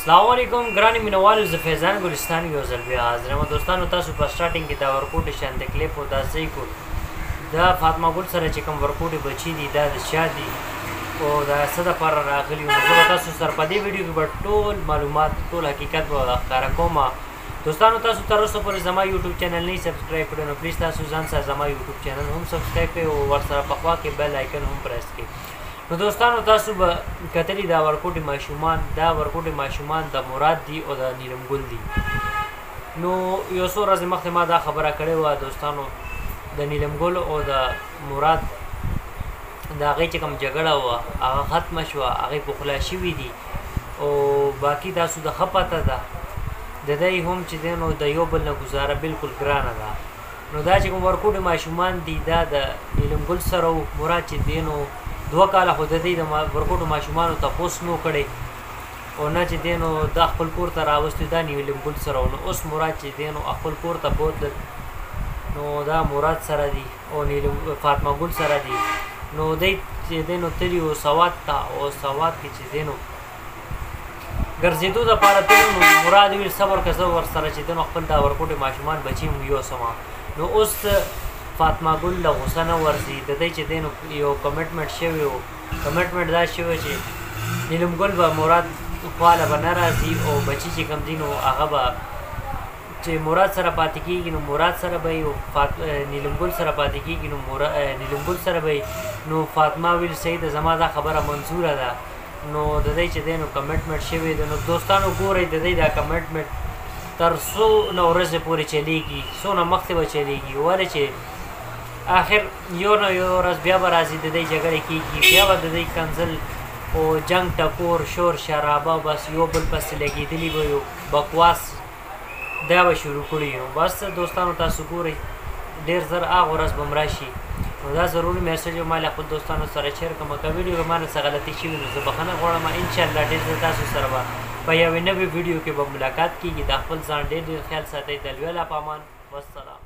अस्सलाम वालेकुम ګرانو مینوالو زه فیضان ګلستان یو ځل بیا حاضر یم دوستانو تاسو په سټارټینګ کې دا ورکوټ شانت کلیپ او دا صحیح کو دا فاطمه ګل سره چې کوم ورکوټ بچی دي دا د شادي او دا صد پر راغلی نو زه تاسو سره په دې ویډیو کې ټول معلومات ټول حقیقت به ښکاره کوم دوستانو تاسو تر اوسه پورې زما یوټیوب چینل نه سبسکرایب کړئ نو پلیز تاسو ځان سره زما یوټیوب چینل هم سبسکرایب کړئ او ورسره په خوا کې بیل آیکن هم پریس کړئ نو دوستانو تاسو به کتلی دا ورکوټي ماشومان د مراد دی او د نیلم ګل دی نو یو څو ورځې مخکې ما دا خبره کړې وه دوستانو د نیلم ګل او د مراد د هغې چې کوم جګړه وه هغه ختمه شوه هغې پخلا شوي دي او باقي تاسو د ښه پته ده د دی هم چې دی نو د یو بل نه ګزاره بالکل ګرانه ده نو دا چې کوم ورکوټي ماشومان دي دا د نیلم ګل سره و مراد چې دی نو 2 کاله خو د دې د ورکوټو ماشومانو تپوس نو کړی او نه چې دی نو دا خپل کور ته راوستی دا نیلم ګل سره نو اوس مراد چې دی نو خپل کور ته بوتلل نو دا مراد سره دی او فاطمه ګل سره دی نو دی چې دی نو تلي و سوات ته او سوات کې چې دی نو ګرځېدو دپاره تلي نو مراد ویل صبر که زه ورسره چې دی نو خپل دا ورکوټي ماشومان بچي م یوسمه نو اوس فاطمه ګل له غوسه نه ورځي د دی چې دی نو یو کمټمنټ شوی و کمټمنټ دا شوی چې نیلم ګل به مراد خواله به نه راځي او بچي چې کوم دي نو هغه به چې مراد سره پاتې کېږي نو مراد سره به یې نیلم ګل سره پاتې کېږي نو نیلم ګل سره به نو فاطمه ویل صحیح ده زما دا خبره منظوره ده نو د دی چې دی نو کمټمنټ شوی ده نو دوستانو ګورئ د دی دا کمټمنټ تر څو نه ورځې پورې چلیږي څونه مخکې به چلیږي ولې چې آخر یو نه یو ورځ بیا به راځي د دی جګړې کېږي بیا به د دی کنځل او جنګ ټکور شور شرابه بس یو بل پسې لګېدلي به یو بکواس دا به شروع کړي نو بس دوستانو تاسو ګورئ ډېر زر هغه ورځ به م راشي نو دا ضروري میسج ما له خپل دوستانو سره شیر کړم که ویډیو کې ما نه څه غلطي شوي نو زه بښنه غواړم انشاءالله ډېر زر تاسو سره به په یوې نوې ویډیو کې به ملاقات کېږي د خپل ځان ډېر ډېر خیال ساتئ د لوی الله په امان والسلام